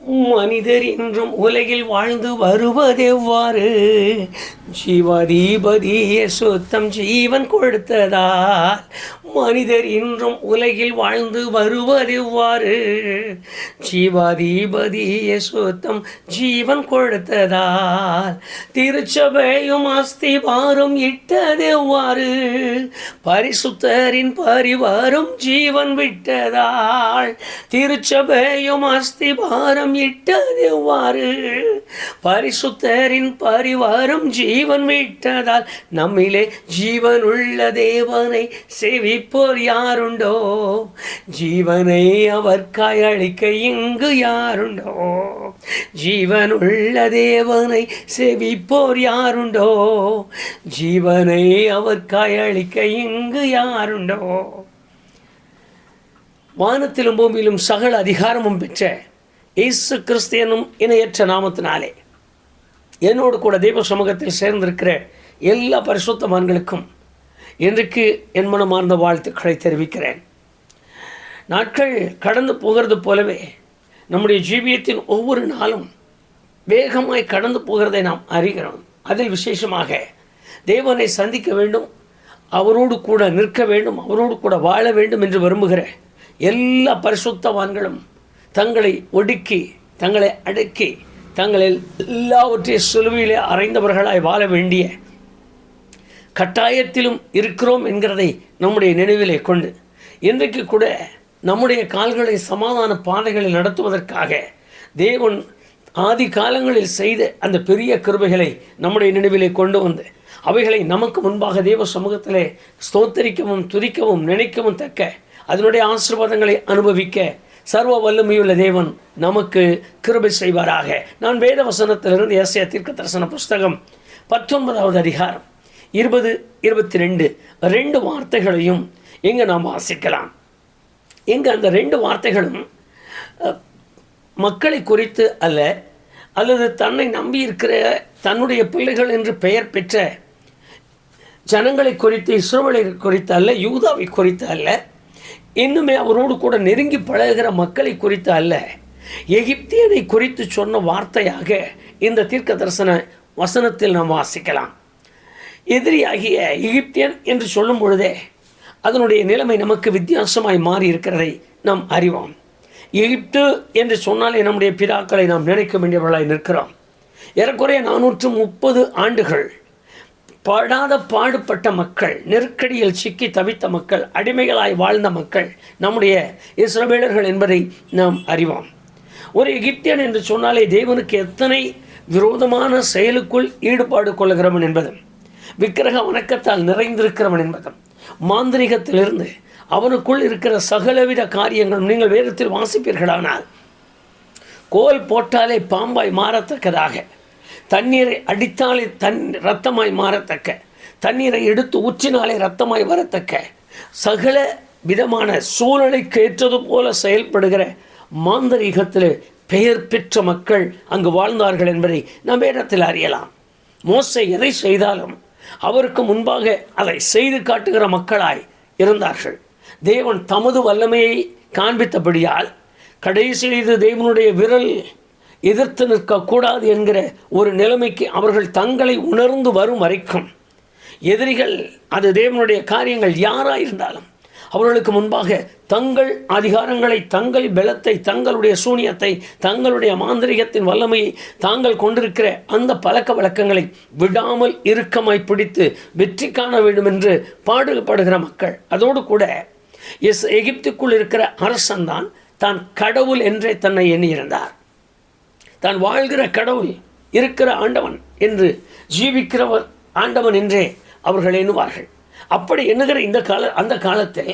மனிதர் இன்றும் உலகில் வாழ்ந்து வருவதெவ்வாறு? ஜீவாதிபதியே சுத்தம் ஜீவன் கொடுத்ததால். மனிதர் இன்றும் உலகில் வாழ்ந்து வருவதெவ்வாறு? ஜீவாதிபதியே சுத்தம் ஜீவன் கொடுத்ததால். திருச்சபையும் அஸ்திபாரம் இட்டதெவ்வாறு? பரிசுத்தரின் பரிவாரம் ஜீவன் விட்டதால். திருச்சபையும் அஸ்திபாரம் இட்டதெவ்வாறு? பரிசுத்தரின் பரிவாரம் ஜீவன் விட்டதால். நம்மிலே ஜீவனுள்ள தேவனை செவிப்போர் யாருண்டோ? ஜீவனை அவர்க்காய் அளிக்க இங்கு யாருண்டோ? ஜீவனுள்ள தேவனை செவிப்போர் யாருண்டோ? ஜீவனை அவர்க்காய் அளிக்க இங்கு யாருண்டோ? வானத்திலும் பூமியிலும் சகல அதிகாரமும் பெற்ற இயேசு கிறிஸ்து எனும் இணையற்ற நாமத்தினாலே என்னோடு கூட தெய்வ சமூகத்தில் சேர்ந்திருக்கிற எல்லா பரிசுத்தவான்களுக்கும் இன்றைக்கு என் மனமார்ந்த வாழ்த்துக்களை தெரிவிக்கிறேன். நாட்கள் கடந்து போகிறது போலவே நம்முடைய ஜீவியத்தின் ஒவ்வொரு நாளும் வேகமாய் கடந்து போகிறதை நாம் அறிகிறோம். அதில் விசேஷமாக தேவனை சந்திக்க வேண்டும், அவரோடு கூட நிற்க வேண்டும், அவரோடு கூட வாழ வேண்டும் என்று விரும்புகிற எல்லா பரிசுத்தவான்களும் தங்களை ஒடுக்கி, தங்களை அடக்கி, தங்களில் எல்லாவற்றையும் சிலுவையிலே அறைந்தவர்களாய் வாழ வேண்டிய கட்டாயத்திலும் இருக்கிறோம் என்கிறதை நம்முடைய நினைவிலே கொண்டு இன்றைக்கு கூட நம்முடைய கால்களை சமாதான பாதைகளில் நடத்துவதற்காக தேவன் ஆதி காலங்களில் செய்த அந்த பெரிய கிருபைகளை நம்முடைய நினைவிலே கொண்டு வந்து அவைகளை நமக்கு முன்பாக தேவ சமூகத்திலே ஸ்தோத்தரிக்கவும் துதிக்கவும் நினைக்கவும் தக்க அதனுடைய ஆசீர்வாதங்களை அனுபவிக்க சர்வ வல்லமையுள்ள தேவன் நமக்கு கிருபை செய்வாராக. நான் வேத வசனத்திலிருந்து ஏசாயா தீர்க்கதரிசன புஸ்தகம் 19வது அதிகாரம் 20-22 2 வார்த்தைகளையும் எங்கே நாம் வாசிக்கலாம். எங்கே அந்த 2 வார்த்தைகளும் மக்களை குறித்து அல்ல, அல்லது தன்னை நம்பி இருக்கிற தன்னுடைய பிள்ளைகள் என்று பெயர் பெற்ற ஜனங்களை குறித்து, இஸ்ரவேலை குறித்து அல்ல, யூதாவை குறித்து அல்ல, இன்னுமே அவரோடு கூட நெருங்கி பழகுகிற மக்களை குறித்து அல்ல, எகிப்தியனை குறித்து சொன்ன வார்த்தையாக இந்த தீர்க்க தரிசன வசனத்தில் நாம் வாசிக்கலாம். எதிரியாகிய எகிப்தியன் என்று சொல்லும் பொழுதே அதனுடைய நிலைமை நமக்கு வித்தியாசமாய் மாறி இருக்கிறதை நாம் அறிவோம். எகிப்து என்று சொன்னாலே நம்முடைய பிதாக்களை நாம் நினைக்க வேண்டியவர்களாய் நிற்கிறோம். ஏறக்குறைய 430 ஆண்டுகள் படாத பாடுபட்ட மக்கள், நெருக்கடியில் சிக்கி தவித்த மக்கள், அடிமைகளாய் வாழ்ந்த மக்கள் நம்முடைய இஸ்ரவேலர்கள் என்பதை நாம் அறிவோம். ஒரு எகிப்தியன் என்று சொன்னாலே தேவனுக்கு எத்தனை விரோதமான செயலுக்குள் ஈடுபாடு கொள்ளுகிறவன் என்பதும், விக்கிரக வணக்கத்தால் நிறைந்திருக்கிறவன் என்பதும், மாந்திரிகத்திலிருந்து அவனுக்குள் இருக்கிற சகலவித காரியங்களும் நீங்கள் வேதத்தில் வாசிப்பீர்களானால் கோல் போட்டாலே பாம்பாய் மாறத்தக்கதாக, தண்ணீரை அடித்தாலே இரத்தமாய் மாறத்தக்க, தண்ணீரை எடுத்து ஊற்றினாலே இரத்தமாய் வரத்தக்க, சகல விதமான சூழ்நிலைக்கு ஏற்றது போல செயல்படுகிற மாந்தரீகத்தில் பெயர் பெற்ற மக்கள் அங்கு வாழ்ந்தார்கள் என்பதை நாம் வேதத்தில் அறியலாம். மோசே எதை செய்தாலும் அவருக்கு முன்பாக அதை செய்து காட்டுகிற மக்களாய் இருந்தார்கள். தேவன் தமது வல்லமையை காண்பித்தபடியால் கடைசியில் இது தேவனுடைய விரல் எதிர்த்து நிற்கக்கூடாது என்கிற ஒரு நிலைமைக்கு அவர்கள் தங்களை உணர்ந்து வரும் வரைக்கும் எதிரிகள், அது தேவனுடைய காரியங்கள் யாராக இருந்தாலும் அவர்களுக்கு முன்பாக தங்கள் அதிகாரங்களை, தங்கள் பலத்தை, தங்களுடைய சூனியத்தை, தங்களுடைய மாந்திரிகத்தின் வல்லமையை தாங்கள் கொண்டிருக்கிற அந்த பழக்க வழக்கங்களை விடாமல் இறுக்கமாய் பிடித்து வெற்றி காண வேண்டும் என்று பாடுபடுகிற மக்கள். அதோடு கூட எகிப்துக்குள் இருக்கிற அரசன்தான் தான் கடவுள் என்றே தன்னை எண்ணியிருந்தார். தான் வாழ்கிற கடவுள், இருக்கிற ஆண்டவன் என்று, ஜீவிக்கிறவர் ஆண்டவன் என்றே அவர்கள் எண்ணுவார்கள். அப்படி எண்ணுகிற அந்த காலத்தில்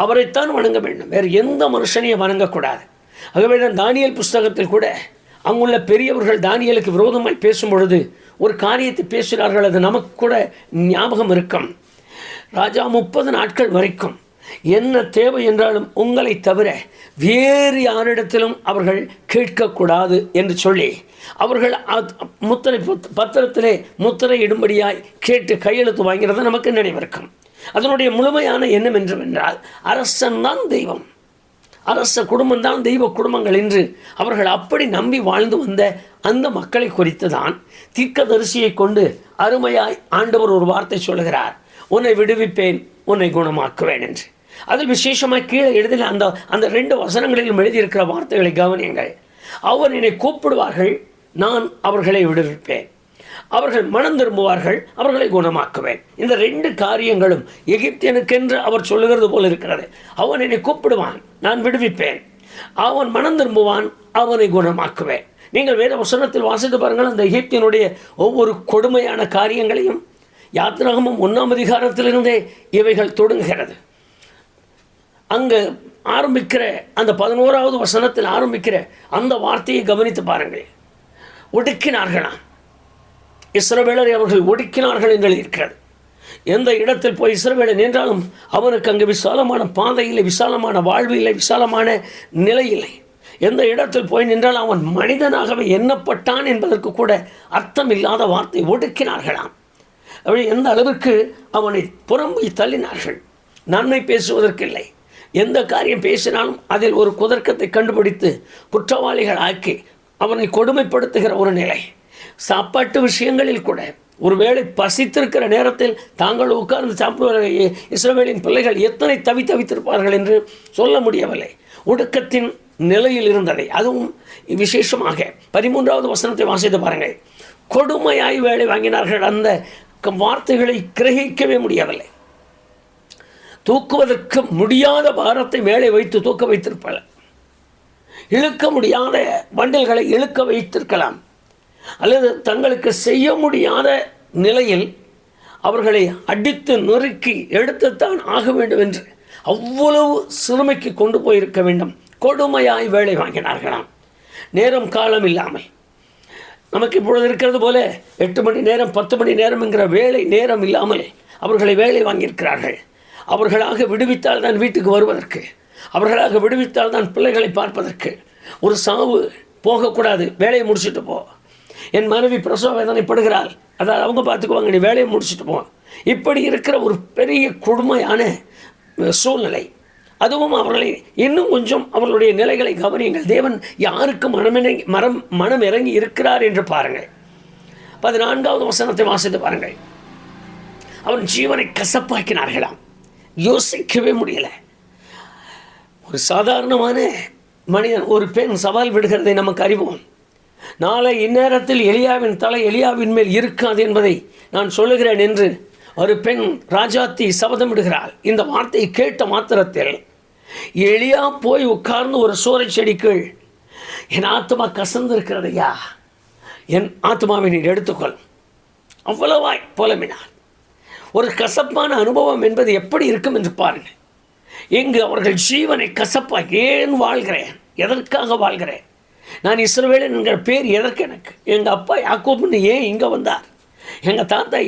அவரைத்தான் வணங்க வேண்டும், வேறு எந்த மனுஷனையும் வணங்கக்கூடாது. ஆகவே தான் தானியேல் புஸ்தகத்தில் கூட அங்குள்ள பெரியவர்கள் தானியேலுக்கு விரோதமாய் பேசும் பொழுது ஒரு காரியத்தை பேசுகிறார்கள். அது நமக்கு கூட ஞாபகம் இருக்கும். ராஜா 30 நாட்கள் வரைக்கும் என்ன தேவை என்றாலும் உங்களை தவிர வேறு யாரிடத்திலும் அவர்கள் கேட்கக்கூடாது என்று சொல்லி அவர்கள் முத்திரை பத்திரத்திலே முத்திரை இடும்படியாய் கேட்டு கையெழுத்து வாங்கிறத நமக்கு நினைவிருக்கும். அதனுடைய முழுமையான எண்ணம் என்றால் அரசன் தான் தெய்வம், அரச குடும்பம்தான் தெய்வ குடும்பங்கள் என்று அவர்கள் அப்படி நம்பி வாழ்ந்து வந்த அந்த மக்களை குறித்து தான் தீர்க்கதரிசியை கொண்டு அருமையாய் ஆண்டவர் ஒரு வார்த்தை சொல்லுகிறார், உன்னை விடுவிப்பேன், உன்னை குணமாக்குவேன் என்று. அதில் விசேஷமாக கீழே எழுதின அந்த 2 வசனங்களிலும் எழுதியிருக்கிற வார்த்தைகளை கவனியுங்கள். அவர் என்னை கூப்பிடுவார்கள், நான் அவர்களை விடுவிப்பேன். அவர்கள் மனம் திரும்புவார்கள், அவர்களை குணமாக்குவேன். இந்த 2 காரியங்களும் எகிப்தியனுக்கென்று அவர் சொல்லுகிறது போல் இருக்கிறது. அவன் என்னை கூப்பிடுவான், நான் விடுவிப்பேன். அவன் மனம் திரும்புவான், அவனை குணமாக்குவேன். நீங்கள் வேத வசனத்தில் வாசித்து பாருங்கள். அந்த எகிப்தியனுடைய ஒவ்வொரு கொடுமையான காரியங்களையும் யாத்திராகமம் 1ஆம் அதிகாரத்திலிருந்தே இவைகள் தொடங்குகிறது. அங்கே ஆரம்பிக்கிற அந்த 11வது வசனத்தில் ஆரம்பிக்கிற அந்த வார்த்தையை கவனித்து பாருங்கள். ஒடுக்கினார்களாம், இஸ்ரவேலரை அவர்கள் ஒடுக்கினார்கள் என்று இருக்கிறது. எந்த இடத்தில் போய் இஸ்ரவேலன் என்றாலும் அவனுக்கு அங்கே விசாலமான பாதை இல்லை, விசாலமான வாழ்வு இல்லை, விசாலமான நிலை இல்லை. எந்த இடத்தில் போய் நின்றால் அவன் மனிதனாகவே எண்ணப்பட்டான் என்பதற்கு கூட அர்த்தம் இல்லாத வார்த்தை, ஒடுக்கினார்களாம். அப்படி எந்த அளவிற்கு அவனை புறம்பை தள்ளினார்கள். நன்மை பேசுவதற்கில்லை, எந்த காரியம் பேசினாலும் அதில் ஒரு குதர்க்கத்தை கண்டுபிடித்து குற்றவாளிகள் ஆக்கி அவனை கொடுமைப்படுத்துகிற ஒரு நிலை. சாப்பாட்டு விஷயங்களில் கூட ஒருவேளை பசித்திருக்கிற நேரத்தில் தாங்கள் உட்கார்ந்து சாப்பிடுவார்கள். இஸ்ரவேலின் பிள்ளைகள் எத்தனை தவித்திருப்பார்கள் என்று சொல்ல முடியவில்லை. ஒடுக்கத்தின் நிலையில் இருந்ததை, அதுவும் விசேஷமாக 13வது வசனத்தை வாசித்து பாருங்கள். கொடுமையாய் வேலை வாங்கினார்கள். அந்த வார்த்தைகளை கிரகிக்கவே முடியவில்லை. தூக்குவதற்கு முடியாத பாரத்தை மேலே வைத்து தூக்க வைத்திருப்பார்கள். இழுக்க முடியாத பண்டில்களை இழுக்க வைத்திருக்கலாம். அல்லது தங்களுக்கு செய்ய முடியாத நிலையில் அவர்களை அடித்து நொறுக்கி எடுத்துத்தான் ஆக வேண்டும் என்று அவ்வளவு சிறுமைக்கு கொண்டு போயிருக்க வேண்டும். கொடுமையாய் வேலை வாங்கினார்களாம். நேரம் காலம் இல்லாமல், நமக்கு இப்பொழுது இருக்கிறது போல 8 மணி நேரம் 10 மணி நேரம் என்கிற வேலை நேரம் இல்லாமல் அவர்களை வேலை வாங்கியிருக்கிறார்கள். அவர்களாக விடுவித்தால் தான் வீட்டுக்கு வருவதற்கு, அவர்களாக விடுவித்தால் தான் பிள்ளைகளை பார்ப்பதற்கு. ஒரு சாவு போகக்கூடாது, வேலையை முடிச்சுட்டு போ. என் மனைவி பிரசவ வேதனைப்படுகிறாள், அதாவது அவங்க பார்த்துக்குவாங்க, நீ வேலையை முடிச்சுட்டு போ. இப்படி இருக்கிற ஒரு பெரிய கொடுமையான சூழ்நிலை. அதுவும் அவர்களை இன்னும் கொஞ்சம் அவர்களுடைய நிலைகளை கவனியுங்கள். தேவன் யாருக்கு மனம் இறங்கி இருக்கிறார் என்று பாருங்கள். 14வது வசனத்தை வாசித்து பாருங்கள். அவன் ஜீவனை கசப்பாக்கினார்களாம். யோசிக்கவே முடியல. ஒரு சாதாரணமான மனிதன், ஒரு பெண் சவால் விடுகிறதை நமக்கு அறிவோம். நாளை இந்நேரத்தில் எலியாவின் தலை எலியாவின் மேல் இருக்காது என்பதை நான் சொல்லுகிறேன் என்று ஒரு பெண் ராஜாத்தி சபதம் விடுகிறாள். இந்த வார்த்தையை கேட்ட மாத்திரத்தில் எலியா போய் உட்கார்ந்து ஒரு சோரை செடிக்குள், என் ஆத்மா கசந்திருக்கிறதையா, என் ஆத்மாவை நீர் எடுத்துக்கொள், அவ்வளவாய் புலம்பினார். ஒரு கசப்பான அனுபவம் என்பது எப்படி இருக்கும் என்று பாருங்கள். இங்கு அவர்கள் ஜீவனை கசப்பாக, ஏன் வாழ்கிறேன், எதற்காக வாழ்கிறேன், நான் இஸ்ரவேலன் என்கிற பேர் எதற்கு எனக்கு, எங்கள் அப்பா யாக்கோபுன்னு ஏன் இங்கே வந்தார், எங்கள் தாத்தா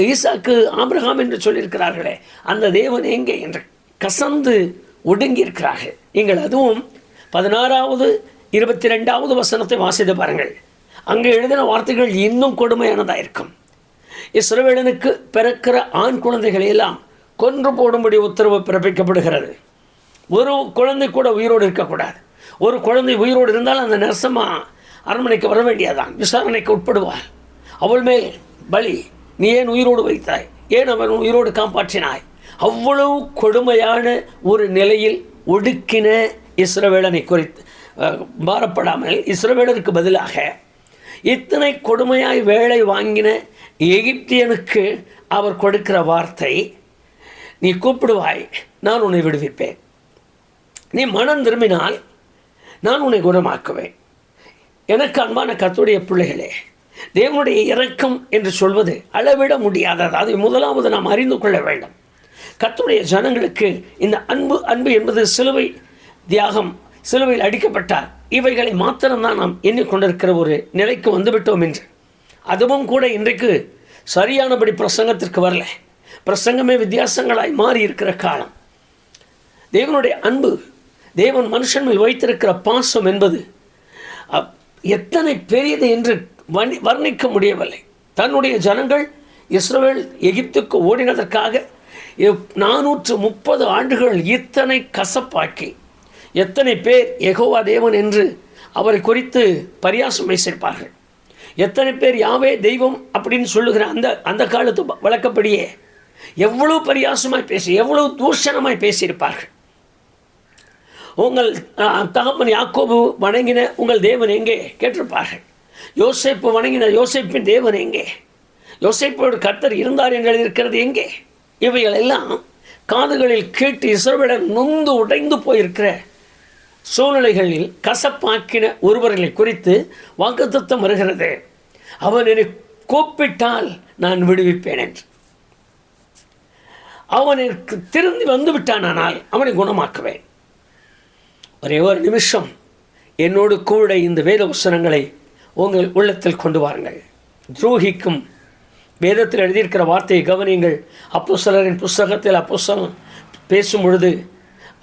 ஈசாக்கு ஆபிரகாம் என்று சொல்லியிருக்கிறார்களே அந்த தேவன் எங்கே என்று கசந்து ஒடுங்கி இருக்கிறார்கள். நீங்கள் அதுவும் 16வது 22வது வசனத்தை வாசித்து பாருங்கள். அங்கே எழுதின வார்த்தைகள் இன்னும் கொடுமையானதாக இருக்கும். இஸ்ரவேலனுக்கு பிறக்கிற ஆண் குழந்தைகளை எல்லாம் கொன்று போடும்படி உத்தரவு பிறப்பிக்கப்படுகிறது. ஒரு குழந்தை கூட உயிரோடு இருக்கக்கூடாது. ஒரு குழந்தை உயிரோடு இருந்தால் அந்த நரசம்மா அரண்மனைக்கு வர வேண்டியதான், விசாரணைக்கு உட்படுவாள். அவள் மேல் பலி, நீ ஏன் உயிரோடு வைத்தாய், ஏன் அவன் உயிரோடு காப்பாற்றினாய். அவ்வளவு கொடுமையான ஒரு நிலையில் ஒடுக்கின இஸ்ரவேலனை குறித்து பாரப்படாமல் இஸ்ரவேலருக்கு பதிலாக இத்தனை கொடுமையாய் வேலை வாங்கின எகிப்தியனுக்கு அவர் கொடுக்கிற வார்த்தை, நீ கூப்பிடுவாய், நான் உன்னை விடுவிப்பேன், நீ மனம் திரும்பினால் நான் உன்னை குணமாக்குவேன். எனக்கு அன்பான கர்த்தருடைய பிள்ளைகளே, தேவனுடைய இரக்கம் என்று சொல்வது அளவிட முடியாதது. அதை முதலாவது நாம் அறிந்து கொள்ள வேண்டும். கர்த்தருடைய ஜனங்களுக்கு இந்த அன்பு என்பது சிலுவை தியாகம், சிலுவையில் அடிக்கப்பட்டார், இவைகளை மாத்திரம்தான் நாம் எண்ணிக்கொண்டிருக்கிற ஒரு நிலைக்கு வந்துவிட்டோம் என்று. அதுவும் கூட இன்றைக்கு சரியானபடி பிரசங்கத்திற்கு வரல. பிரசங்கமே வித்தியாசங்களாய் மாறி இருக்கிற காலம். தேவனுடைய அன்பு, தேவன் மனுஷன் மேல் வைத்திருக்கிற பாசம் என்பது எத்தனை பெரியது என்று வர்ணிக்க முடியவில்லை. தன்னுடைய ஜனங்கள் இஸ்ரவேல் எகிப்துக்கு ஓடினதற்காக 430 ஆண்டுகள் இத்தனை கசப்பாக்கி எத்தனை பேர் யெகோவா தேவன் என்று அவரை குறித்து பரியாசம் பேசியிருப்பார்கள். எத்தனை பேர் யாவே தெய்வம் அப்படின்னு சொல்லுகிற அந்த காலத்து வழக்கப்படியே எவ்வளவு பரியாசமாய் பேசி எவ்வளவு தூஷணமாய் பேசியிருப்பார்கள். உங்கள் தகப்பன் யாக்கோபு வணங்கின உங்கள் தேவன் எங்கே கேட்டிருப்பார்கள். யோசேப்பு வணங்கின யோசேப்பின் தேவன் எங்கே? யோசேப்போடு கர்த்தர் இருந்தார் என்று எழுதியிருக்கிறது எங்கே? இவைகள் எல்லாம் காதுகளில் கேட்டு இஸ்ரவேலர் நொந்து உடைந்து போயிருக்கிற சூழ்நிலைகளில் கசப்பாக்கின ஒருவர்களை குறித்து வாக்குத்தத்தம் வருகிறது. அவன் என்னை கூப்பிட்டால் நான் விடுவிப்பேன் என்று. அவனுக்கு திரும்பி வந்து விட்டானால் அவனை குணமாக்குவேன். ஒரே ஒரு நிமிஷம் என்னோடு கூட இந்த வேத வசனங்களை உங்கள் உள்ளத்தில் கொண்டு வாருங்கள். துரோகிக்கும் வேதத்தில் எழுதியிருக்கிற வார்த்தையை கவனியுங்கள். அப்போஸ்தலரின் புஸ்தகத்தில் அப்போஸ்தலன் பேசும் பொழுது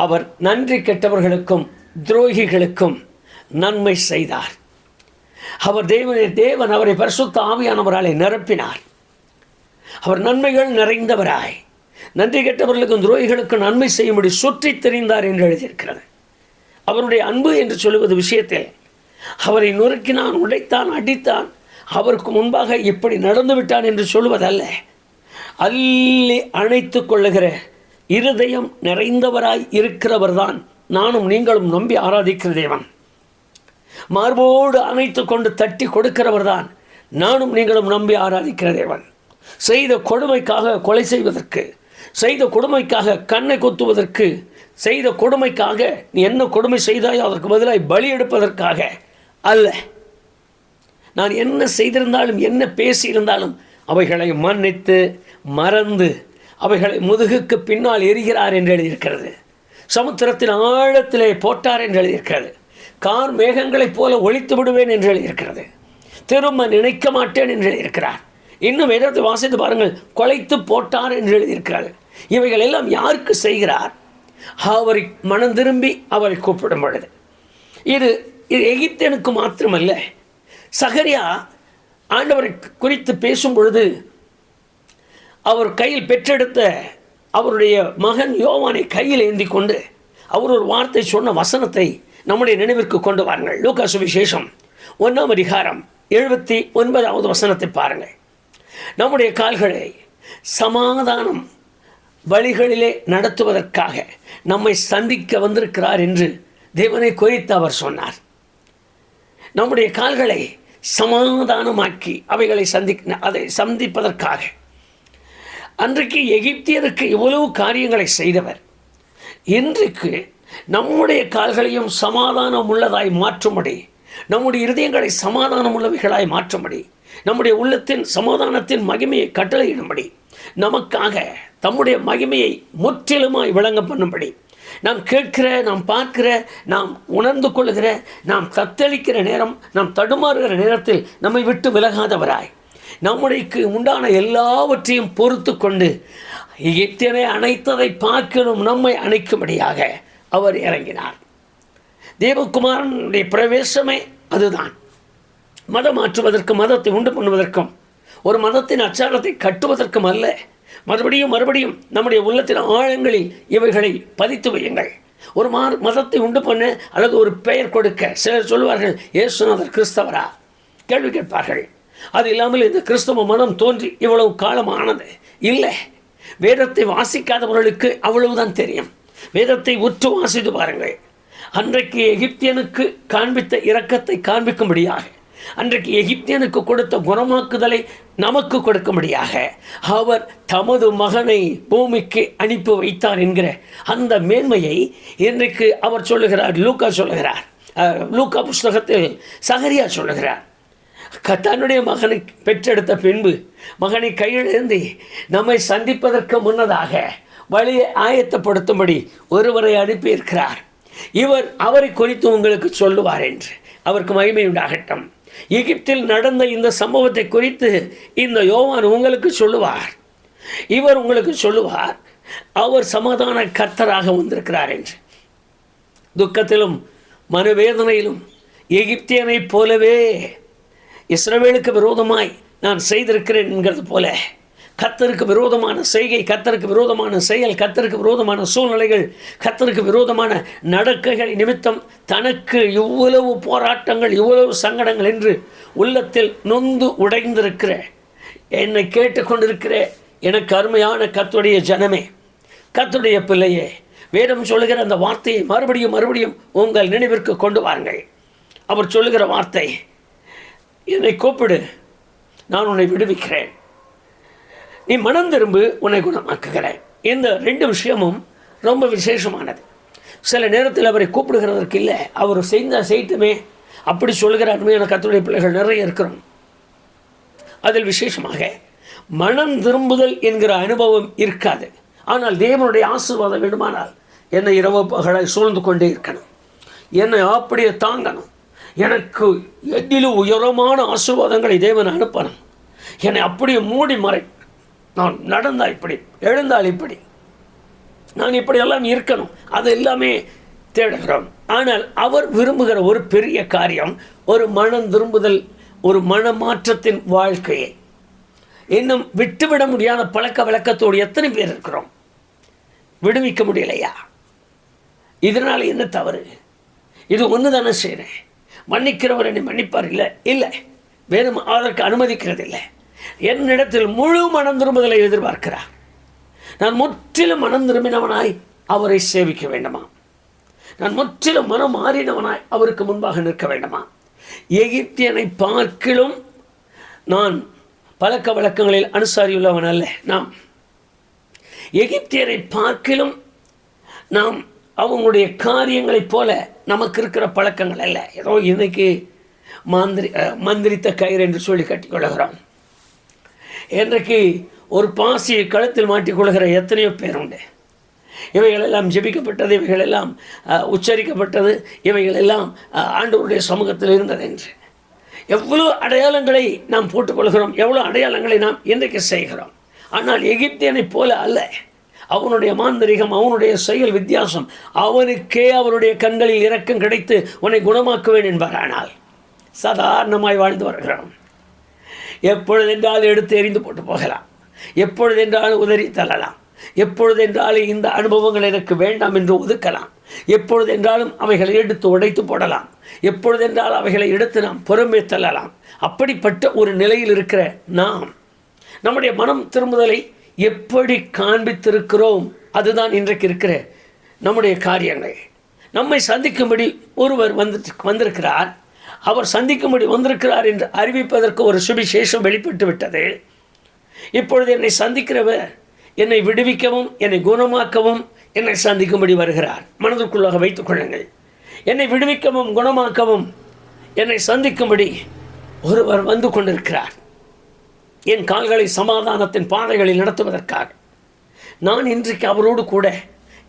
அவர் நன்றி கெட்டவர்களுக்கும் துரோகிகளுக்கும் நன்மை செய்தார். அவர் தேவன் அவரை பரிசுத்த ஆவியானவராலே நிரப்பினார். அவர் நன்மைகள் நிறைந்தவராய் நன்றி கெட்டவர்களுக்கும் துரோகிகளுக்கும் நன்மை செய்யும்படி சுற்றி தெரிந்தார் என்று எழுதியிருக்கிறது. அவருடைய அன்பு என்று சொல்லுவது விஷயத்தில் அவரை நொறுக்கினான், உடைத்தான், அடித்தான், அவருக்கு முன்பாக இப்படி நடந்து விட்டான் என்று சொல்லுவதல்ல. அள்ளி அணைத்து கொள்ளுகிற இருதயம் நிறைந்தவராய் இருக்கிறவர்தான் நானும் நீங்களும் நம்பி ஆராதிக்கிற தேவன். மார்போடு அணைத்து கொண்டு தட்டி கொடுக்கிறவர் தான் நானும் நீங்களும் நம்பி ஆராதிக்கிற தேவன். செய்த கொடுமைக்காக கொலை செய்வதற்கு, செய்த கொடுமைக்காக கண்ணை குத்துவதற்கு, செய்த கொடுமைக்காக நீ என்ன கொடுமை செய்தாயோ அதற்கு பதிலாக பலி எடுப்பதற்காக அல்ல. நான் என்ன செய்திருந்தாலும் என்ன பேசியிருந்தாலும் அவைகளை மன்னித்து மறந்து அவைகளை முதுகுக்கு பின்னால் எரிகிறார் என்று எழுதியிருக்கிறது. சமுத்திரத்தின் ஆழத்திலே போட்டார் என்று எழுதியிருக்கிறது. கார் மேகங்களைப் போல ஒழித்து விடுவேன் என்று எழுதியிருக்கிறது. திரும்ப நினைக்க மாட்டேன் என்று எழுதியிருக்கிறார். இன்னும் வேதத்தை வாசித்து பாருங்கள், கொலைத்து போட்டார் என்று எழுதியிருக்கிறார். இவைகள் எல்லாம் யாருக்கு செய்கிறார்? அவரை மனம் திரும்பி அவரை கூப்பிடும் பொழுது. இது எகிப்தியனுக்கு மாத்திரமல்ல. சகரியா ஆண்டவரை குறித்து பேசும் பொழுது அவர் கையில் பெற்றெடுத்த அவருடைய மகன் யோவானை கையில் ஏந்தி கொண்டு அவர் ஒரு வார்த்தை சொன்ன வசனத்தை நம்முடைய நினைவிற்கு கொண்டு வாருங்கள். லூக்கா சுவிசேஷம் 1ஆம் அதிகாரம் 79வது வசனத்தை பாருங்கள். நம்முடைய கால்களை சமாதானம் வழிகளிலே நடத்துவதற்காக நம்மை சந்திக்க வந்திருக்கிறார் என்று தேவனை குறித்து அவர் சொன்னார். நம்முடைய கால்களை சமாதானமாக்கி அவைகளை சந்திப்பதற்காக அன்றைக்கு எகிப்தியருக்கு இவ்வளவு காரியங்களை செய்தவர் இன்றைக்கு நம்முடைய கால்களையும் சமாதானம் உள்ளதாய் மாற்றும்படி, நம்முடைய இருதயங்களை சமாதானம் உள்ளவைகளாய் மாற்றும்படி, நம்முடைய உள்ளத்தின் சமாதானத்தின் மகிமையை கட்டளையிடும்படி, நமக்காக தம்முடைய மகிமையை முற்றிலுமாய் விளங்க பண்ணும்படி, நாம் கேட்கிற, நாம் பார்க்கிற, நாம் உணர்ந்து கொள்ளுகிற, நாம் தத்தளிக்கிற நேரம், நாம் தடுமாறுகிற நேரத்தில் நம்மை விட்டு விலகாதவராய் நம்முடைக்கு உண்டான எல்லாவற்றையும் பொறுத்து கொண்டு எகிப்தியனை அணைத்ததை பார்க்கணும் நம்மை அணைக்கும்படியாக அவர் இறங்கினார். தேவகுமாரனுடைய பிரவேசமே அதுதான். மதம் மாற்றுவதற்கும், மதத்தை உண்டு பண்ணுவதற்கும், ஒரு மதத்தின் அச்சாரத்தை கட்டுவதற்கும் அல்ல. மறுபடியும் நம்முடைய உள்ளத்தின் ஆழங்களில் இவைகளை பதித்து வையுங்கள். ஒரு மதத்தை உண்டு பண்ண அல்லது ஒரு பெயர் கொடுக்க சிலர் சொல்வார்கள், இயேசுநாதர் கிறிஸ்தவரா கேள்வி கேட்பார்கள். அது இல்லாமல் இந்த கிறிஸ்தவ மதம் தோன்றி இவ்வளவு காலமானது இல்லை. வேதத்தை வாசிக்காதவர்களுக்கு அவ்வளவுதான் தெரியும். வேதத்தை உற்று வாசித்து பாருங்கள். அன்றைக்கு எகிப்தியனுக்கு காண்பித்த இரக்கத்தை காண்பிக்கும்படியாக, அன்றைக்கு எகிப்தியனுக்கு கொடுத்த குணமாக்குதலை நமக்கு கொடுக்கும்படியாக அவர் தமது மகனை பூமிக்கு அனுப்பி வைத்தார் என்கிற அந்த மேன்மையை இன்றைக்கு அவர் சொல்லுகிறார். லூக்கா சொல்லுகிறார். லூக்கா புஸ்தகத்தில் சகரியா சொல்லுகிறார். தன்னுடைய மகனை பெற்றெடுத்த பின்பு மகனை கையிலேந்தி நம்மை சந்திப்பதற்கு முன்னதாக வழியை ஆயத்தப்படுத்தும்படி ஒருவரை அனுப்பியிருக்கிறார். இவர் அவரை குறித்து உங்களுக்கு சொல்லுவார் என்று அவருக்கு மகிமை உண்டாகட்டும். எகிப்தில் நடந்த இந்த சம்பவத்தை குறித்து இந்த யோவான் உங்களுக்கு சொல்லுவார். இவர் உங்களுக்கு சொல்லுவார், அவர் சமாதான கர்த்தராக வந்திருக்கிறார் என்று. துக்கத்திலும் மனவேதனையிலும் எகிப்தியனைப் போலவே இஸ்ரவேலுக்கு விரோதமாய் நான் செய்திருக்கிறேன் என்கிறது போல கர்த்தருக்கு விரோதமான செய்கை, கர்த்தருக்கு விரோதமான செயல், கர்த்தருக்கு விரோதமான சூழ்நிலைகள், கர்த்தருக்கு விரோதமான நடக்கைகள் நிமித்தம் தனக்கு இவ்வளவு போராட்டங்கள், இவ்வளவு சங்கடங்கள் என்று உள்ளத்தில் நொந்து உடைந்திருக்கிற என்னை கேட்டுக்கொண்டிருக்கிற எனக்கு அருமையான கர்த்தருடைய ஜனமே, கர்த்தருடைய பிள்ளையே, வேதம் சொல்லுகிற அந்த வார்த்தையை மறுபடியும் மறுபடியும் உங்கள் நினைவிற்கு கொண்டு வாருங்கள். அவர் சொல்லுகிற வார்த்தை, என்னை கூப்பிடு, நான் உன்னை விடுவிக்கிறேன், நீ மனம் திரும்பு, உன்னை குணமாக்குகிறேன். இந்த 2 விஷயமும் ரொம்ப விசேஷமானது. சில நேரத்தில் அவரை கூப்பிடுகிறதற்கு இல்லை, அவர் செய்யட்டுமே அப்படி சொல்லுகிற அருமையான கர்த்தருடைய பிள்ளைகள் நிறைய இருக்கிறோம். அதில் விசேஷமாக மனம் திரும்புதல் என்கிற அனுபவம் இருக்காது. ஆனால் தேவனுடைய ஆசீர்வாதம் வேண்டுமானால் என்னை இரவு பகலை சூழ்ந்து கொண்டே இருக்கணும், என்னை அப்படியே தாங்கணும், எனக்கு எதிலும் உயரமான ஆசீர்வாதங்களை தேவன் அனுப்பணும், என்னை அப்படியே மூடி மறை, நான் நடந்தால் இப்படி, எழுந்தால் இப்படி, நான் இப்படியெல்லாம் இருக்கணும், அது எல்லாமே தேடுகிறோம். ஆனால் அவர் விரும்புகிற ஒரு பெரிய காரியம் ஒரு மனம் திரும்புதல், ஒரு மனமாற்றத்தின் வாழ்க்கையை. இன்னும் விட்டுவிட முடியாத பழக்க வழக்கத்தோடு எத்தனை பேர் இருக்கிறோம்? விடுவிக்க முடியலையா? இதனால் என்ன தவறு? இது ஒன்று தானே செய்கிறேன், மன்னிக்கிறவர் என்னை மன்னிப்பார் இல்லை, இல்லை, வேறும் அதற்கு அனுமதிக்கிறது இல்லை. என்னிடத்தில் முழு மனம் திரும்புதலை எதிர்பார்க்கிறார். நான் முற்றிலும் மனம் திரும்பினவனாய் அவரை சேவிக்க வேண்டுமா? நான் முற்றிலும் மனம் மாறினவனாய் அவருக்கு முன்பாக நிற்க வேண்டுமா? எகிப்தியனை பார்க்கிலும் நான் பழக்க வழக்கங்களில் அனுசாரியுள்ளவன் அல்ல. நாம் எகிப்தியரை பார்க்கிலும் நாம் அவங்களுடைய காரியங்களைப் போல நமக்கு இருக்கிற பழக்கங்கள் அல்ல. ஏதோ இன்னைக்கு மந்திரித்த கயிறு என்று சொல்லி கட்டிக்கொள்கிறோம். இன்றைக்கு ஒரு பாசியை கழுத்தில் மாட்டிக்கொள்கிற எத்தனையோ பேர் உண்டு. இவைகளெல்லாம் ஜெபிக்கப்பட்டது, இவைகளெல்லாம் உச்சரிக்கப்பட்டது, இவைகளெல்லாம் ஆண்டவருடைய சமூகத்தில் இருந்தது என்று எவ்வளோ அடையாளங்களை நாம் போட்டுக்கொள்கிறோம், எவ்வளோ அடையாளங்களை நாம் இன்றைக்கு செய்கிறோம். ஆனால் எகிப்தியனைப் போல அல்ல. அவனுடைய மாந்திரிகம், அவனுடைய செயல் வித்தியாசம். அவனுக்கே அவருடைய கண்களில் இரக்கம் கிடைத்து உன்னை குணமாக்குவேன் என்பார். ஆனால் சாதாரணமாய் வாழ்ந்து வருகிறோம். எப்பொழுதென்றாலும் எடுத்து எறிந்து போட்டு போகலாம், எப்பொழுதென்றாலும் உதறி தள்ளலாம், எப்பொழுதென்றாலும் இந்த அனுபவங்கள் எனக்கு வேண்டாம் என்று ஒதுக்கலாம், எப்பொழுதென்றாலும் அவைகளை எடுத்து உடைத்து போடலாம், எப்பொழுதென்றாலும் அவைகளை எடுத்து நாம் பொறுமை தள்ளலாம். அப்படிப்பட்ட ஒரு நிலையில் இருக்கிற நாம் நம்முடைய மனம் திரும்புதலை எப்படி காண்பித்திருக்கிறோம்? அதுதான் இன்றைக்கு இருக்கிற நம்முடைய காரியங்கள். நம்மை சந்திக்கும்படி ஒருவர் வந்திருக்கிறார், அவர் சந்திக்கும்படி வந்திருக்கிறார் என்று அறிவிப்பதற்கு ஒரு சுவிசேஷம் வெளிப்பட்டு விட்டது. இப்பொழுது என்னை சந்திக்கிறவர் என்னை விடுவிக்கவும் என்னை குணமாக்கவும் என்னை சந்திக்கும்படி வருகிறார். மனதுக்குள்ளாக வைத்துக் கொள்ளுங்கள். என்னை விடுவிக்கவும் குணமாக்கவும் என்னை சந்திக்கும்படி ஒருவர் வந்து கொண்டிருக்கிறார். என் கால்களை சமாதானத்தின் பாதைகளில் நடத்துவதற்காக நான் இன்றைக்கு அவரோடு கூட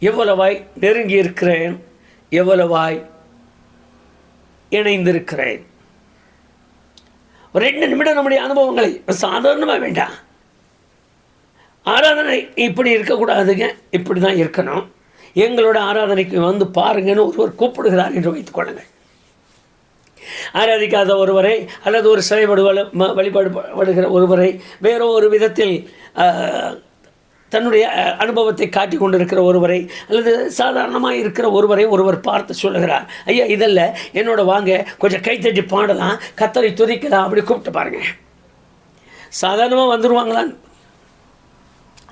எவ்வளவாய் நெருங்கி இருக்கிறேன், எவ்வளவாய் இணைந்திருக்கிறேன். ஒரு 2 நிமிடம் நம்முடைய அனுபவங்களை சாதாரணமாக வேண்டாம். ஆராதனை இப்படி இருக்கக்கூடாதுங்க, இப்படி தான் இருக்கணும், எங்களோட ஆராதனைக்கு வந்து பாருங்கன்னு ஒருவர் கூப்பிடுகிறார் என்று வைத்துக் கொள்ளுங்கள். ஆராதிக்காத ஒருவரை அல்லது ஒரு சிலை வழிபாடுபடுகிற ஒருவரை வேறோ ஒரு விதத்தில் தன்னுடைய அனுபவத்தை காட்டி கொண்டிருக்கிற ஒருவரை அல்லது சாதாரணமாக இருக்கிற ஒருவரை ஒருவர் பார்த்து சொல்லுகிறார், ஐயா இதல்ல, என்னோட வாங்க, கொஞ்சம் கைத்தட்டி பாடலாம், கர்த்தரை துதிக்கலாம், அப்படி கூப்பிட்டு பாருங்க. சாதாரணமாக வந்துடுவாங்களான்னு?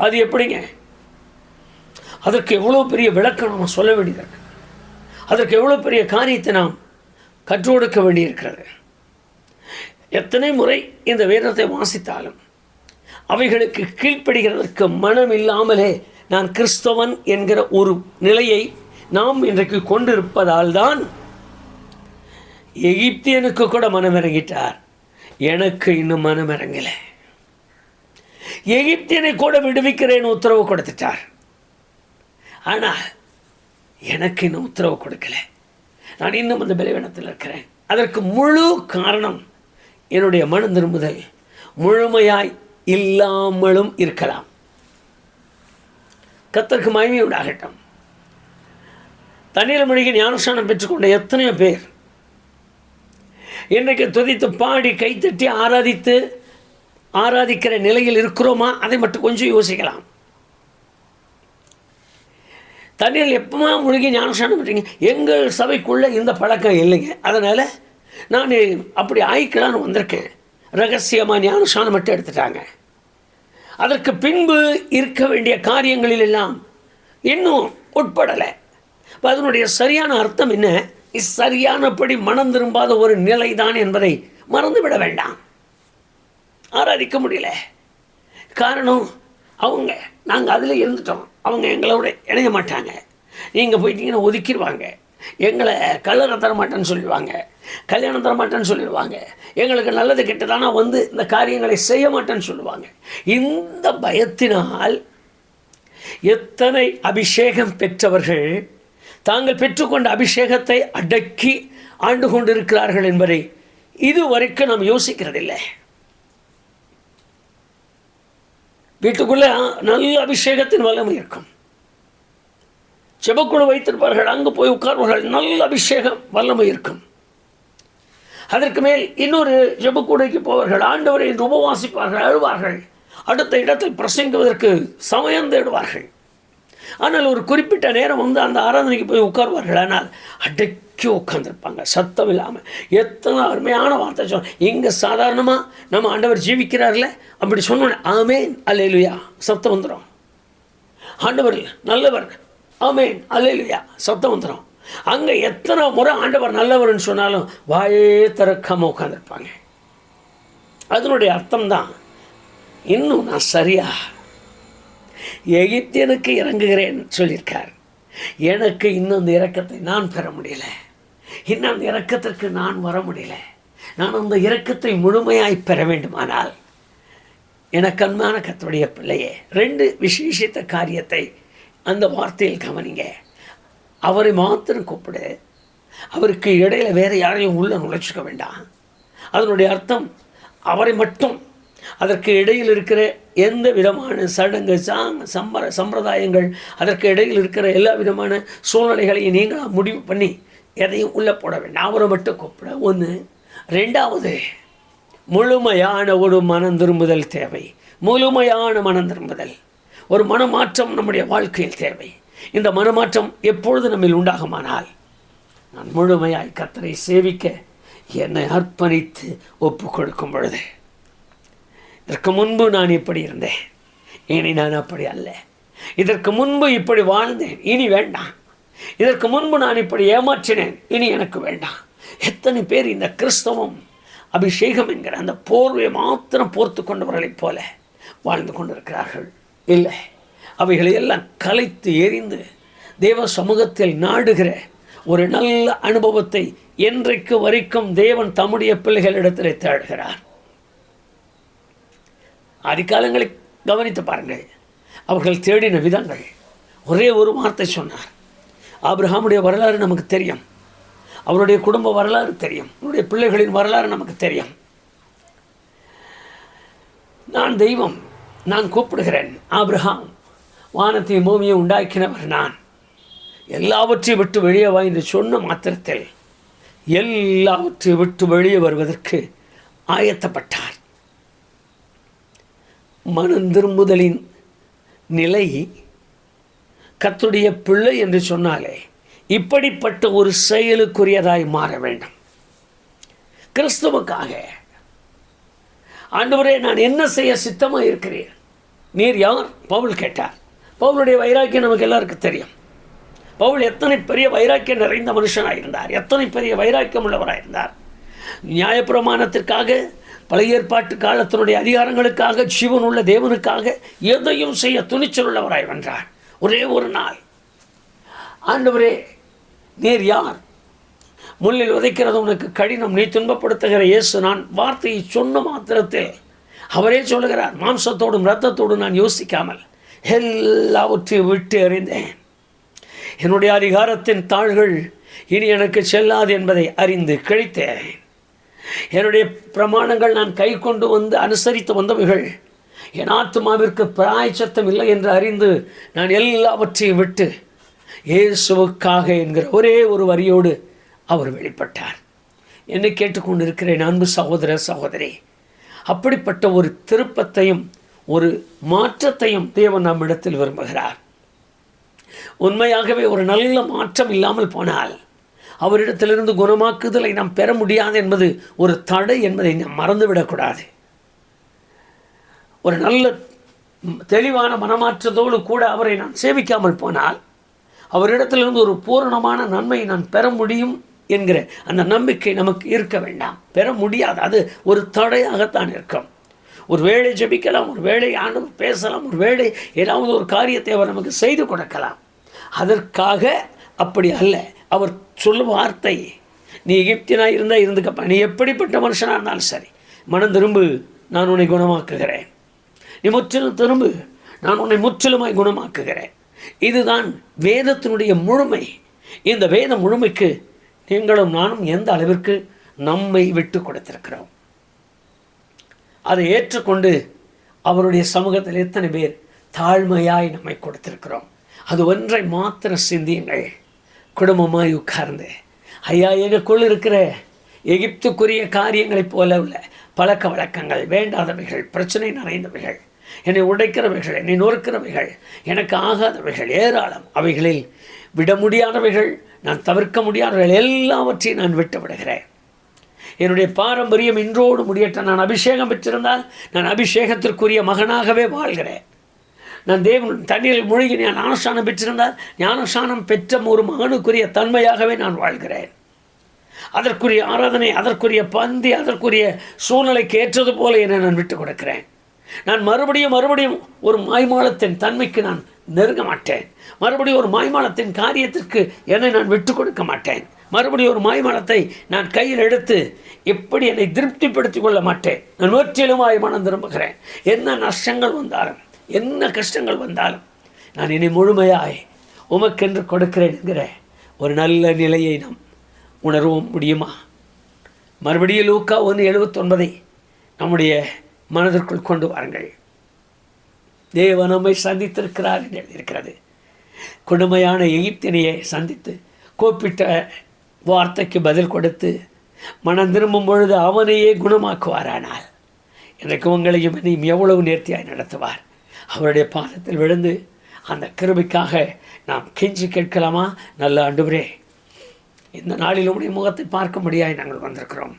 அது எப்படிங்க? அதற்கு எவ்வளோ பெரிய விளக்கம் நாம் சொல்ல வேண்டியது, அதற்கு எவ்வளோ பெரிய காரியத்தை நாம் கற்றுக் கொடுக்க வேண்டியிருக்கிறது. எத்தனை முறை இந்த வேதத்தை வாசித்தாலும் அவைகளுக்கு கீழ்ப்படுகிறதற்கு மனம் இல்லாமலே நான் கிறிஸ்தவன் என்கிற ஒரு நிலையை நாம் இன்றைக்கு கொண்டிருப்பதால் தான் எகிப்தியனுக்கு கூட மனம் இறங்கிட்டார், எனக்கு இன்னும் மனம் இறங்கலை. எகிப்தியனை கூட விடுவிக்கிறேன்னு உத்தரவு கொடுத்துட்டார், ஆனால் எனக்கு இன்னும் உத்தரவு கொடுக்கலை. நான் இன்னும் அந்த பலவீனத்தில் இருக்கிறேன். அதற்கு முழு காரணம் என்னுடைய மனம் திரும்புதல் முழுமையாய் இல்லாமலும் இருக்கலாம். கர்த்தருக்கு மகிமை உண்டாகட்டும். தண்ணீர் மொழிக்கு ஞானஸ்நானம் பெற்றுக்கொண்ட எத்தனையோ பேர் இன்றைக்கு துதித்து பாடி கைத்தட்டி ஆராதித்து ஆராதிக்கிற நிலையில் இருக்கிறோமா? அதை மட்டும் கொஞ்சம் யோசிக்கலாம். தண்ணியில் எப்பவுமா முழுகி ஞானஸ்நானம் பண்ணுறீங்க. எங்கள் சபைக்குள்ளே இந்த பழக்கம் இல்லைங்க. அதனால் நான் அப்படி ஆயிக்கலான்னு வந்திருக்கேன். ரகசியமாக ஞானஸ்நானம் மட்டும் எடுத்துட்டாங்க. அதற்கு பின்பு இருக்க வேண்டிய காரியங்களில் எல்லாம் இன்னும் உட்படலை. இப்போ அதனுடைய சரியான அர்த்தம் என்ன? சரியானபடி மனம் திரும்பாத ஒரு நிலை தான் என்பதை மறந்துவிட வேண்டாம். ஆராதிக்க முடியல. காரணம், நாங்கள் அதில் இருந்துட்டோம். அவங்க எங்களோட இணைய மாட்டாங்க. நீங்கள் போயிட்டீங்கன்னா ஒதுக்கிடுவாங்க. எங்களை கல்யாணம் தரமாட்டேன்னு சொல்லிடுவாங்க, கல்யாணம் தரமாட்டேன்னு சொல்லிடுவாங்க, எங்களுக்கு நல்லது கெட்டதானா வந்து இந்த காரியங்களை செய்ய மாட்டேன்னு சொல்லுவாங்க. இந்த பயத்தினால் எத்தனை அபிஷேகம் பெற்றவர்கள் தாங்கள் பெற்றுக்கொண்ட அபிஷேகத்தை அடக்கி ஆண்டு கொண்டிருக்கிறார்கள் என்பதை இதுவரைக்கும் நாம் யோசிக்கிறதில்லை. வீட்டுக்குள்ளே நல்ல அபிஷேகத்தின் வல்லமை இருக்கும். செபக்குழு வைத்திருப்பார்கள், அங்கு போய் உட்கார்வார்கள், நல்ல அபிஷேகம் வல்லமை இருக்கும். அதற்கு மேல் இன்னொரு ஜெபக்கூடைக்கு போவார்கள், ஆண்டவரை உபவாசிப்பார்கள், அழுவார்கள், அடுத்த இடத்தில் பிரசங்குவதற்கு சமயம் தேடுவார்கள். ஆனால் ஒரு குறிப்பிட்ட நேரம் வந்து அந்த ஆராதனைக்கு போய் உட்கார்வார்கள். ஆனால் அடக்கி உட்கார்ந்துருப்பாங்க, சத்தம் இல்லாமல். எத்தனை அருமையான வார்த்தை சொன்ன. இங்கே சாதாரணமாக நம்ம ஆண்டவர் ஜீவிக்கிறார்ல, அப்படி சொன்னோன்னே ஆமேன் அல்லேலூயா சத்தம் வந்துடும். ஆண்டவர் நல்லவர், ஆமேன் அல்லேலூயா சத்தம் வந்துடும். அங்கே எத்தனை முறை ஆண்டவர் நல்லவர்னு சொன்னாலும் வாயே திறக்காமல் உட்காந்துருப்பாங்க. அதனுடைய அர்த்தம்தான், இன்னும் நான் சரியா எகிப்தியனுக்கு இறங்குகிறேன் சொல்லியிருக்கார். எனக்கு இன்னும் அந்த இரக்கத்தை நான் பெற முடியல, இன்னும் அந்த இரக்கத்திற்கு நான் வர முடியல. நான் அந்த இரக்கத்தை முழுமையாய் பெற வேண்டுமானால் எனக்கு அன்பான கர்த்தருடைய பிள்ளையே, 2 விசேஷித்த காரியத்தை அந்த வார்த்தையில் கவனிங்க. அவரை மாத்திரம் கூப்பிடு. அவருக்கு இடையில வேறு யாரையும் உள்ள நுழைச்சிக்க வேண்டாம். அதனுடைய அர்த்தம் அவரை மட்டும். அதற்கு இடையில் இருக்கிற எந்த விதமான சடங்கு சம்பிரதாயங்கள், அதற்கு இடையில் இருக்கிற எல்லா விதமான சூழ்நிலைகளையும் நீங்களாக முடிவு பண்ணி எதையும் உள்ளே போட வேண்டாம். அவரை மட்டும் கூப்பிட. 1. 2வது, முழுமையான ஒரு மனம் திரும்புதல் தேவை. முழுமையான மனம் திரும்புதல், ஒரு மனமாற்றம் நம்முடைய வாழ்க்கையில் தேவை. இந்த மனமாற்றம் எப்பொழுது நம்மில் உண்டாகுமானால், நான் முழுமையாய் கர்த்தரை சேவிக்க என்னை அர்ப்பணித்து ஒப்பு கொடுக்கும் பொழுது. இதற்கு முன்பு நான் இப்படி இருந்தேன், இனி நான் அப்படி அல்ல. இதற்கு முன்பு இப்படி வாழ்ந்தேன், இனி வேண்டாம். இதற்கு முன்பு நான் இப்படி ஏமாற்றினேன், இனி எனக்கு வேண்டாம். எத்தனை பேர் இந்த கிறிஸ்தவம் அபிஷேகம் என்கிற அந்த போர்வை மாத்திரம் போர்த்து கொண்டவர்களைப் போல வாழ்ந்து கொண்டிருக்கிறார்கள். இல்லை, அவைகளை எல்லாம் கலைத்து எறிந்து தேவ சமூகத்தில் நாடுகிற ஒரு நல்ல அனுபவத்தை என்றைக்கு வரைக்கும் தேவன் தம்முடைய பிள்ளைகளிடத்தில் தேடுகிறார். ஆதிகாலங்களை கவனித்து பாருங்கள். அவர்கள் தேடின விதங்கள். ஒரே ஒரு வார்த்தை சொன்னார். ஆபிரகாமுடைய வரலாறு நமக்கு தெரியும், அவருடைய குடும்ப வரலாறு தெரியும், அவருடைய பிள்ளைகளின் வரலாறு நமக்கு தெரியும். நான் தெய்வம், நான் கூப்பிடுகிறேன். ஆபிரகாம், வானத்தையும் பூமியை உண்டாக்கினவர் நான், எல்லாவற்றையும் விட்டு வெளியே வா என்று சொன்ன மாத்திரத்தில் எல்லாவற்றையும் விட்டு வெளியே வருவதற்கு ஆயத்தப்பட்டார். மனம் திரும்புதலின் நிலை கர்த்தருடைய பிள்ளை என்று சொன்னாலே இப்படிப்பட்ட ஒரு செயலுக்குரியதாய் மாற வேண்டும். கிறிஸ்துவுக்காக, ஆண்டவரே நான் என்ன செய்ய சித்தமாக இருக்கிறேன், நீர் யார்? பவுல் கேட்டார். பவுலுடைய வைராக்கியம் நமக்கு எல்லாருக்கும் தெரியும். பவுல் எத்தனை பெரிய வைராக்கியம் நிறைந்த மனுஷனாக இருந்தார், எத்தனை பெரிய வைராக்கியம் உள்ளவராக இருந்தார். நியாயப்பிரமாணத்திற்காக, பழைய ஏற்பாட்டு காலத்தினுடைய அதிகாரங்களுக்காக, ஜீவன் உள்ள தேவனுக்காக எதையும் செய்ய துணிச்சல் உள்ளவராய் வென்றார். ஒரே ஒரு நாள், ஆண்டவரே நீர் யார்? முள்ளில் உதைக்கிறது உனக்கு கடினம், நீ துன்பப்படுத்துகிற இயேசு நான் வார்த்தையை சொன்ன மாத்திரத்தில் அவரே சொல்லுகிறார், மாம்சத்தோடும் இரத்தத்தோடும் நான் யோசிக்காமல் எல்லாவற்றையும் விட்டு எறிந்தேன். என்னுடைய அதிகாரத்தின் தாள்கள் இனி எனக்கு செல்லாது என்பதை அறிந்து கிழித்தேன். என்னுடைய பிரமாணங்கள் நான் கை கொண்டு வந்து அனுசரித்து வந்தவைகள் என் ஆத்துமாவிற்கு பிராயச்சத்தம் இல்லை என்று அறிந்து நான் எல்லாவற்றையும் விட்டு இயேசுவுக்காக என்கிற ஒரே ஒரு வரியோடு அவர் வெளிப்பட்டார். என்னை கேட்டுக்கொண்டிருக்கிறேன் அன்பு சகோதர சகோதரி, அப்படிப்பட்ட ஒரு திருப்பத்தையும் ஒரு மாற்றத்தையும் தேவன் நம்மிடத்தில் விரும்புகிறார். உண்மையாகவே ஒரு நல்ல மாற்றம் இல்லாமல் போனால் அவரிடத்திலிருந்து குணமாக்குதலை நாம் பெற முடியாது என்பது ஒரு தடை என்பதை நாம் மறந்துவிடக்கூடாது. ஒரு நல்ல தெளிவான மனமாற்றத்தோடு கூட அவரை நான் சேவிக்காமல் போனால் அவரிடத்திலிருந்து ஒரு பூரணமான நன்மையை நான் பெற முடியும் என்கிற அந்த நம்பிக்கை நமக்கு இருக்க வேண்டாம். பெற முடியாது. அது ஒரு தடையாகத்தான் இருக்கும். ஒரு வேளை ஜெபிக்கலாம், ஒரு வேளை ஆண்டவர் பேசலாம், ஒரு வேளை ஏதாவது ஒரு காரியத்தை அவர் நமக்கு செய்து கொடுக்கலாம். அதற்காக அப்படி அல்ல. அவர் சொல்லும் வார்த்தை, நீ எகிப்தியனாக இருந்தால் இருந்துக்கப்பா, நீ எப்படிப்பட்ட மனுஷனாக இருந்தாலும் சரி, மனம் திரும்பு, நான் உன்னை குணமாக்குகிறேன். நீ முற்றிலும் திரும்பு, நான் உன்னை முற்றிலுமாய் குணமாக்குகிறேன். இதுதான் வேதத்தினுடைய முழுமை. இந்த வேத முழுமைக்கு நீங்களும் நானும் எந்த அளவிற்கு நம்மை விட்டு கொடுத்திருக்கிறோம், அதை ஏற்றுக்கொண்டு அவருடைய சமூகத்தில் எத்தனை பேர் தாழ்மையாய் நம்மை கொடுத்திருக்கிறோம். அது ஒன்றை மாத்திரம் சிந்தியுங்கள். குடும்பமாய் உட்கார்ந்து, ஐயா, எங்களுக்குள் இருக்கிற எகிப்துக்குரிய காரியங்களைப் போல உள்ள பழக்க வழக்கங்கள், வேண்டாதவைகள், பிரச்சனை நிறைந்தவைகள், என்னை உடைக்கிறவைகள், என்னை நொறுக்கிறவைகள், எனக்கு ஆகாதவைகள் ஏராளம். அவைகளில் விட முடியாதவைகள், நான் தவிர்க்க முடியாதவைகள் எல்லாவற்றையும் நான் விட்டு விடுகிறேன். என்னுடைய பாரம்பரியம் இன்றோடு முடியட்ட. நான் அபிஷேகம் பெற்றிருந்தால் நான் அபிஷேகத்திற்குரிய மகனாகவே வாழ்கிறேன். நான் தேவன் தண்ணீரில் மூழ்கி நான் ஞானஸ்நானம் பெற்றிருந்தால் ஞானஸ்நானம் பெற்ற ஒரு மகனுக்குரிய தன்மையாகவே நான் வாழ்கிறேன். அதற்குரிய ஆராதனை, அதற்குரிய பந்தி, அதற்குரிய சூழ்நிலைக்கு ஏற்றது போல என்னை நான் விட்டு கொடுக்கிறேன். நான் மறுபடியும் ஒரு மாய்மாலத்தின் தன்மைக்கு நான் நெருங்க மாட்டேன். மறுபடியும் ஒரு மாய்மாலத்தின் காரியத்திற்கு என்னை நான் விட்டு கொடுக்க மாட்டேன். மறுபடியும் ஒரு மாய்மாலத்தை நான் கையில் எடுத்து எப்படி என்னை திருப்திப்படுத்திக் கொள்ள மாட்டேன். நான் முற்றிலுமாய் மனம் திரும்புகிறேன். என்ன நஷ்டங்கள் வந்தாலும், என்ன கஷ்டங்கள் வந்தாலும், நான் என்னை முழுமையாய் உமக்கென்று கொடுக்கிறேன் என்கிற ஒரு நல்ல நிலையை நாம் உணரவும் முடியுமா? மறுபடியும் லூக்கா 1:79 நம்முடைய மனதிற்குள் கொண்டு வாருங்கள். தேவன் நம்மை சந்தித்திருக்கிறார் என்று எழுதியிருக்கிறது. கொடுமையான எகிப்தினையை சந்தித்து கூப்பிட்ட வார்த்தைக்கு பதில் கொடுத்து மனம் திரும்பும் பொழுது அவனையே குணமாக்குவாரானால் இன்றைக்கு உங்களையும் என்னையும் எவ்வளவு நேர்த்தியாய் நடத்துவார். அவருடைய பாதத்தில் விழுந்து அந்த கிருபைக்காக நாம் கெஞ்சி கேட்கலாமா? நல்ல ஆண்டவரே, இந்த நாளில் உடைய முகத்தை பார்க்க முடியாய் நாங்கள் வந்திருக்கிறோம்.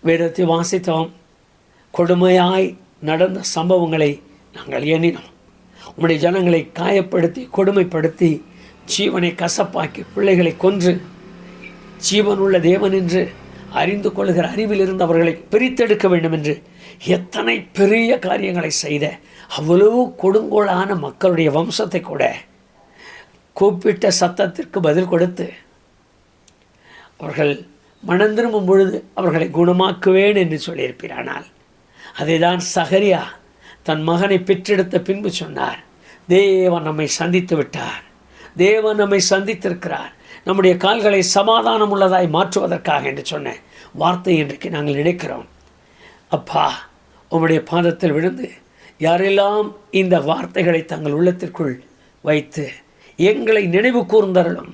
வேதத்தை வாசித்தோம். கொடுமையாய் நடந்த சம்பவங்களை நாங்கள் எண்ணினோம். உம்முடைய ஜனங்களை காயப்படுத்தி, கொடுமைப்படுத்தி, ஜீவனை கசப்பாக்கி, பிள்ளைகளை கொன்று, ஜீவனுள்ள தேவன் என்று அறிந்து கொள்கிற அறிவில் இருந்து அவர்களை பிரித்தெடுக்க வேண்டும் என்று எத்தனை பெரிய காரியங்களை செய்த அவ்வளவு கொடுங்கோளான மக்களுடைய வம்சத்தை கூட கூப்பிட்ட சத்தத்திற்கு பதில் கொடுத்து அவர்கள் மனம் திரும்பும் பொழுது அவர்களை குணமாக்குவேன் என்று சொல்லியிருப்பானால், அதை தான் சகரியா தன் மகனை பெற்றெடுத்த பின்பு சொன்னார். தேவன் நம்மை சந்தித்து விட்டார், தேவன் நம்மை சந்தித்திருக்கிறார், நம்முடைய கால்களை சமாதானம் உள்ளதாய் மாற்றுவதற்காக என்று சொன்ன வார்த்தை இன்றைக்கு நாங்கள் நினைக்கிறோம். அப்பா, உம்முடைய பாதத்தில் விழுந்து யாரெல்லாம் இந்த வார்த்தைகளை தங்கள் உள்ளத்திற்குள் வைத்து எங்களை நினைவு கூர்ந்தருளும்.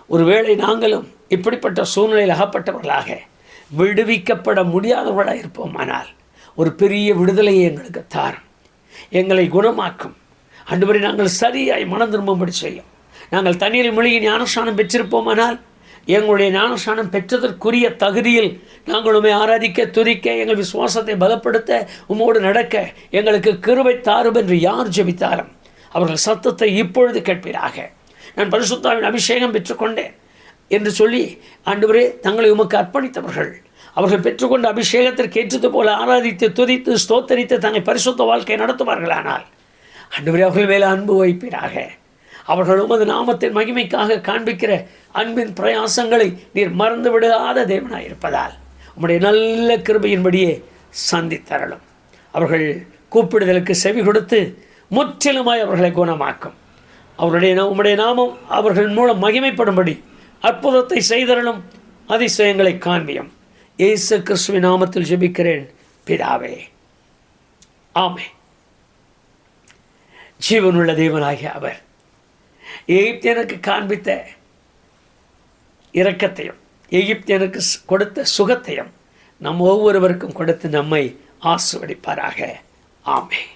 ஒருவேளை நாங்களும் இப்படிப்பட்ட சூழ்நிலையில் அகப்பட்டவர்களாக விடுவிக்கப்பட முடியாதவர்களாக இருப்போமானால் ஒரு பெரிய விடுதலையை எங்களுக்கு தாரும், எங்களை குணமாக்கும். ஆண்டவரே, நாங்கள் சரியாய் மனம் திரும்பும்படி செய்யும். நாங்கள் தண்ணீரில் மூழ்கி ஞானஸ்நானம் பெற்றிருப்போமானால் எங்களுடைய ஞானஸ்நானம் பெற்றதற்குரிய தகுதியில் நாங்களுமே ஆராதிக்க, துதிக்க, எங்கள் விசுவாசத்தை பலப்படுத்த, உம்மோடு நடக்க எங்களுக்கு கிருபை தாரும் என்று யார் ஜெபித்தாலும் அவர்கள் சத்தத்தை இப்பொழுது கேட்பீராக. நான் பரிசுத்தாவின் அபிஷேகம் பெற்றுக்கொண்டேன் என்று சொல்லி ஆண்டவரே தங்களை உமக்கு அர்ப்பணித்தவர்கள் அவர்கள் பெற்றுக்கொண்ட அபிஷேகத்திற்கு ஏற்றது போல ஆராதித்து, துதித்து, ஸ்தோத்தரித்து தங்களை பரிசுத்த வாழ்க்கை நடத்துவார்களானால் ஆண்டவரே அவர்கள் மேலே அன்பு வைப்பீராக. அவர்கள் உமது நாமத்தின் மகிமைக்காக காண்பிக்கிற அன்பின் பிரயாசங்களை நீர் மறந்து விடாத தேவனாயிருப்பதால் உம்முடைய நல்ல கிருபையின்படியே சந்தித்தரலும். அவர்கள் கூப்பிடுதலுக்கு செவி கொடுத்து முற்றிலுமாய் அவர்களை குணமாக்கும். உம்முடைய நாமம் அவர்கள் மூலம் மகிமைப்படும்படி அற்புதத்தை செய்தரலும், அதிசயங்களை காண்பியும். இயேசு கிறிஸ்துவின் நாமத்தில் ஜெபிக்கிறேன் பிதாவே, ஆமென். ஜீவனுள்ள தேவனாகிய அவர் எகிப்தியனுக்கு காண்பித்த இரக்கத்தையும், எகிப்தியனுக்கு கொடுத்த சுகத்தையும் நம் ஒவ்வொருவருக்கும் கொடுத்து நம்மை ஆசீர்வதிப்பாராக. ஆமென்.